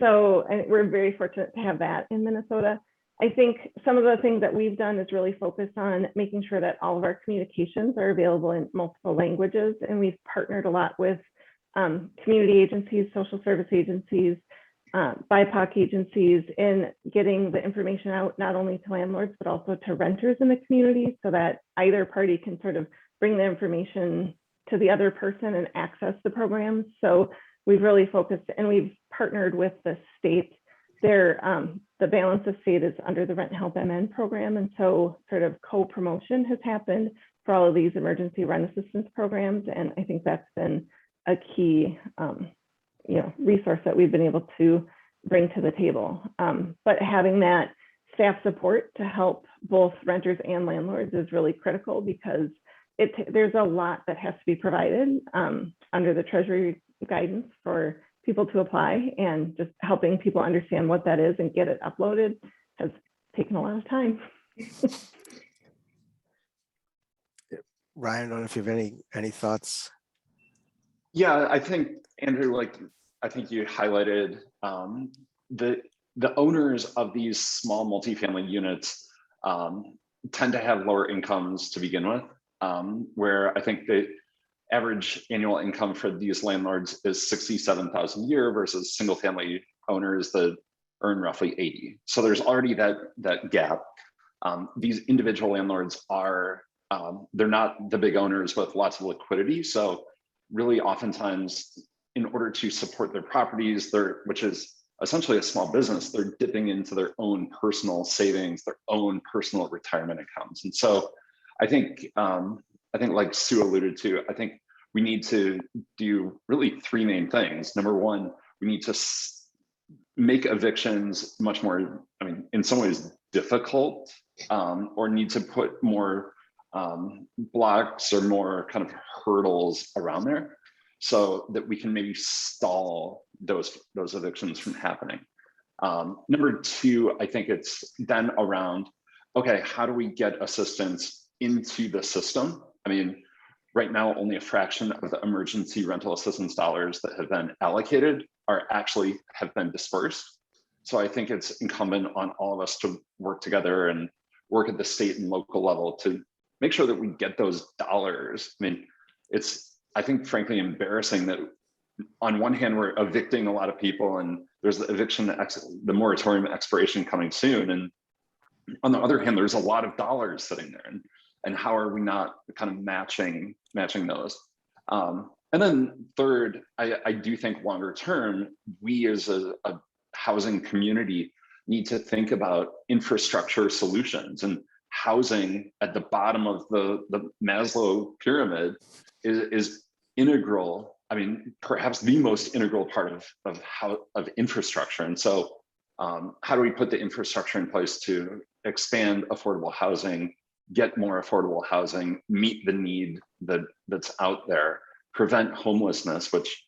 Speaker 7: So we're very fortunate to have that in Minnesota. I think some of the things that we've done is really focus on making sure that all of our communications are available in multiple languages. And we've partnered a lot with community agencies, social service agencies, BIPOC agencies in getting the information out, not only to landlords, but also to renters in the community, so that either party can sort of bring the information to the other person and access the programs. So we've really focused, and we've partnered with the state. The balance of state is under the Rent Help MN program. And so sort of co-promotion has happened for all of these emergency rent assistance programs. And I think that's been a key resource that we've been able to bring to the table. But having that staff support to help both renters and landlords is really critical, because there's a lot that has to be provided under the Treasury guidance for people to apply, and just helping people understand what that is and get it uploaded has taken a lot of time.
Speaker 4: Ryan, I don't know if you have any thoughts.
Speaker 5: Yeah, I think, Andrew, I think you highlighted the owners of these small multifamily units tend to have lower incomes to begin with, where I think the average annual income for these landlords is $67,000 a year versus single family owners that earn roughly 80. So there's already that gap. These individual landlords they're not the big owners with lots of liquidity. So really oftentimes, in order to support their properties, which is essentially a small business, they're dipping into their own personal savings, their own personal retirement accounts. And so I think like Sue alluded to, I think we need to do really three main things. Number one, we need to make evictions much more, I mean, in some ways difficult, or need to put more blocks or more kind of hurdles around there so that we can maybe stall those evictions from happening. Number two, I think it's then around, okay, how do we get assistance into the system? I mean, right now, only a fraction of the emergency rental assistance dollars that have been allocated have been dispersed. So I think it's incumbent on all of us to work together and work at the state and local level to make sure that we get those dollars. I mean, it's, I think, frankly, embarrassing that on one hand, we're evicting a lot of people and there's the moratorium expiration coming soon. And on the other hand, there's a lot of dollars sitting there. And how are we not kind of matching those? And then third, I do think longer term, we as a housing community need to think about infrastructure solutions, and housing at the bottom of the Maslow pyramid is integral. I mean, perhaps the most integral part of infrastructure. And so how do we put the infrastructure in place to expand affordable housing, get more affordable housing, meet the need that's out there, prevent homelessness, which,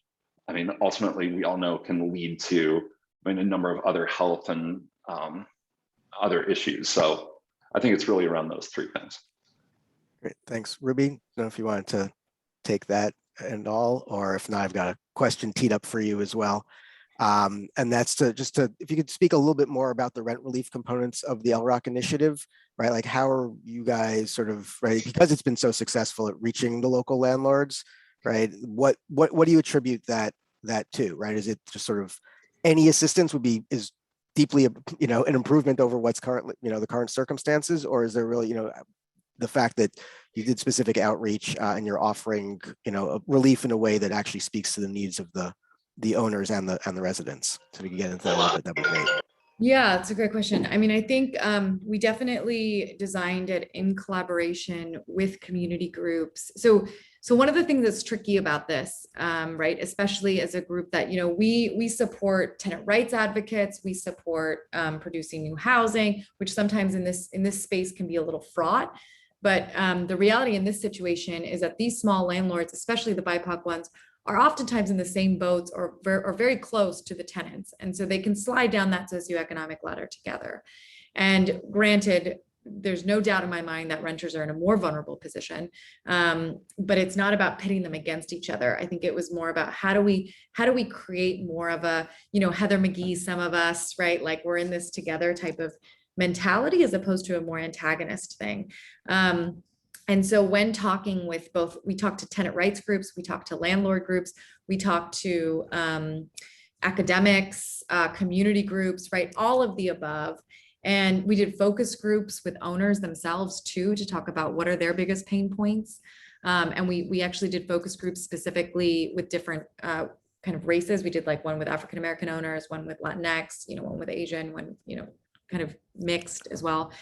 Speaker 5: I mean, ultimately we all know can lead to, I mean, a number of other health and other issues. So I think it's really around those three things.
Speaker 4: Great, thanks. Ruby, I don't know if you wanted to take that and all, or if not, I've got a question teed up for you as well. And that's if you could speak a little bit more about the rent relief components of the Delrock initiative, right? Like, how are you guys sort of, right, because it's been so successful at reaching the local landlords, right? What do you attribute that to, right? Is it just sort of any assistance is deeply, an improvement over what's currently, the current circumstances, or is there really, the fact that you did specific outreach and you're offering, relief in a way that actually speaks to the needs of the owners and the residents? So we can get into that a little bit, that'd be great.
Speaker 6: Yeah, it's a great question. I mean, I think we definitely designed it in collaboration with community groups. So one of the things that's tricky about this, right, especially as a group that, we support tenant rights advocates, we support producing new housing, which sometimes in this space can be a little fraught. But the reality in this situation is that these small landlords, especially the BIPOC ones, are oftentimes in the same boats or very close to the tenants. And so they can slide down that socioeconomic ladder together. And granted, there's no doubt in my mind that renters are in a more vulnerable position, but it's not about pitting them against each other. I think it was more about how do we create more of a, Heather McGee, some of us, right? Like, we're in this together type of mentality, as opposed to a more antagonist thing. And so when talking with both, we talked to tenant rights groups, we talked to landlord groups, we talked to academics, community groups, right? All of the above. And we did focus groups with owners themselves too, to talk about what are their biggest pain points. And we actually did focus groups specifically with different kind of races. We did like one with African-American owners, one with Latinx, one with Asian, one, kind of mixed as well.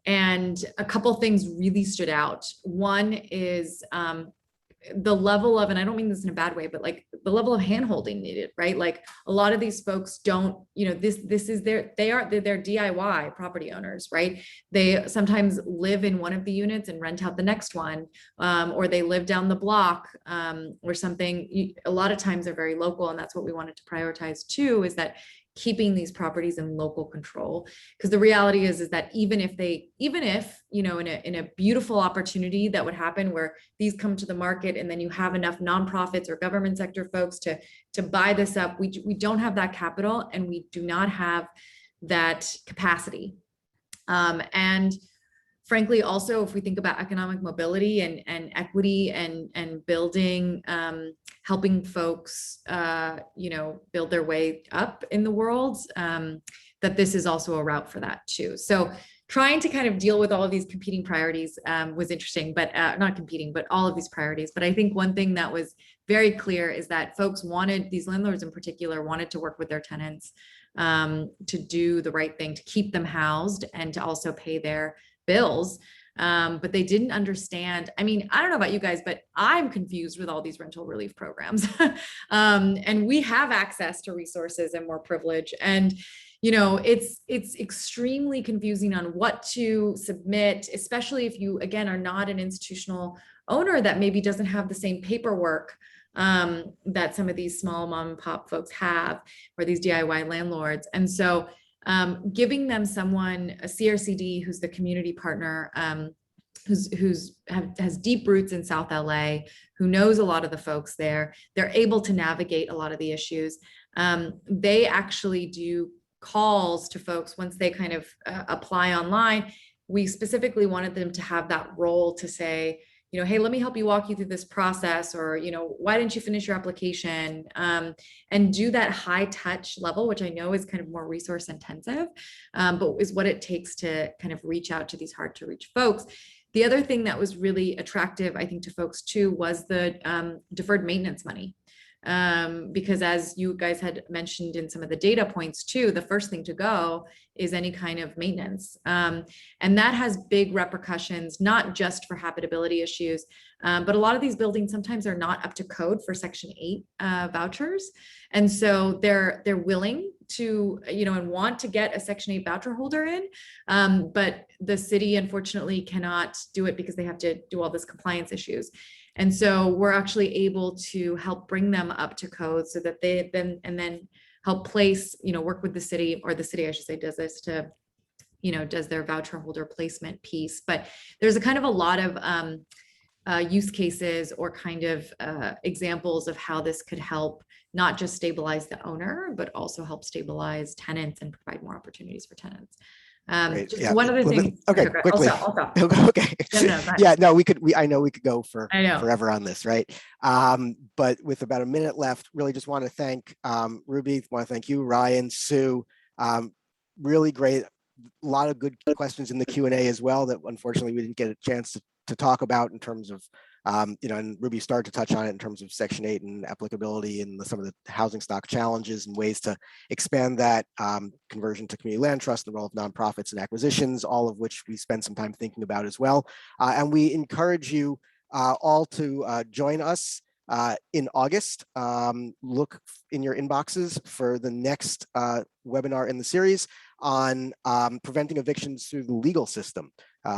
Speaker 6: And a couple things really stood out. One is the level of, and I don't mean this in a bad way, but like the level of handholding needed, right? Like, a lot of these folks don't, this is they're DIY property owners, right? They sometimes live in one of the units and rent out the next one, or they live down the block or something. A lot of times they're very local, and that's what we wanted to prioritize too, is that keeping these properties in local control. Because the reality is that even if in a beautiful opportunity that would happen where these come to the market, and then you have enough nonprofits or government sector folks to buy this up, we don't have that capital, and we do not have that capacity. And frankly, also, if we think about economic mobility and equity and building, helping folks, build their way up in the world, that this is also a route for that too. So trying to kind of deal with all of these competing priorities was interesting, but not competing, but all of these priorities. But I think one thing that was very clear is that folks wanted, these landlords in particular, wanted to work with their tenants to do the right thing, to keep them housed and to also pay their bills. But they didn't understand. I mean, I don't know about you guys, but I'm confused with all these rental relief programs. And we have access to resources and more privilege. And, you know, it's extremely confusing on what to submit, especially if you, again, are not an institutional owner that maybe doesn't have the same paperwork that some of these small mom and pop folks have, or these DIY landlords. And so giving them someone, a CRCD, who's the community partner, has deep roots in South LA, who knows a lot of the folks there, they're able to navigate a lot of the issues. They actually do calls to folks once they kind of apply online. We specifically wanted them to have that role to say, you know, hey, let me help you walk you through this process, or, you know, why didn't you finish your application? And do that high touch level, which I know is kind of more resource intensive, but is what it takes to kind of reach out to these hard to reach folks. The other thing that was really attractive, I think, to folks too, was the deferred maintenance money. Because as you guys had mentioned in some of the data points too, the first thing to go is any kind of maintenance. And that has big repercussions, not just for habitability issues, but a lot of these buildings sometimes are not up to code for Section 8 vouchers. And so they're willing to, you know, and want to get a Section 8 voucher holder in, but the city unfortunately cannot do it because they have to do all this compliance issues. And so we're actually able to help bring them up to code so that they then help place, you know, work with the city, or the city, I should say, does this to, you know, does their voucher holder placement piece. But there's a kind of a lot of use cases or kind of examples of how this could help not just stabilize the owner, but also help stabilize tenants and provide more opportunities for tenants. Just
Speaker 4: yeah.
Speaker 6: one other thing.
Speaker 4: Okay, quickly.
Speaker 6: I'll stop.
Speaker 4: Okay. Yeah, no, I know we could go for
Speaker 6: I know.
Speaker 4: forever on this, right? But with about a minute left, really just want to thank Ruby, want to thank you, Ryan, Sue. Really great, a lot of good questions in the Q&A as well that unfortunately we didn't get a chance to talk about in terms of, you know, and Ruby started to touch on it in terms of Section 8 and applicability and some of the housing stock challenges and ways to expand that, conversion to community land trust, the role of nonprofits and acquisitions, all of which we spend some time thinking about as well. And we encourage you all to join us in August. Look in your inboxes for the next webinar in the series on preventing evictions through the legal system.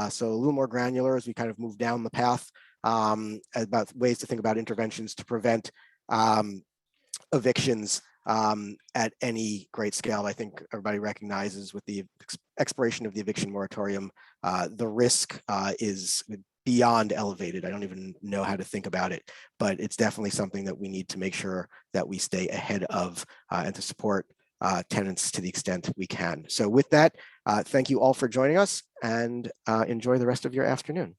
Speaker 4: So a little more granular as we kind of move down the path about ways to think about interventions to prevent evictions at any great scale. I think everybody recognizes with the expiration of the eviction moratorium, the risk is beyond elevated. I don't even know how to think about it, but it's definitely something that we need to make sure that we stay ahead of and to support tenants to the extent we can. So with that, thank you all for joining us, and enjoy the rest of your afternoon.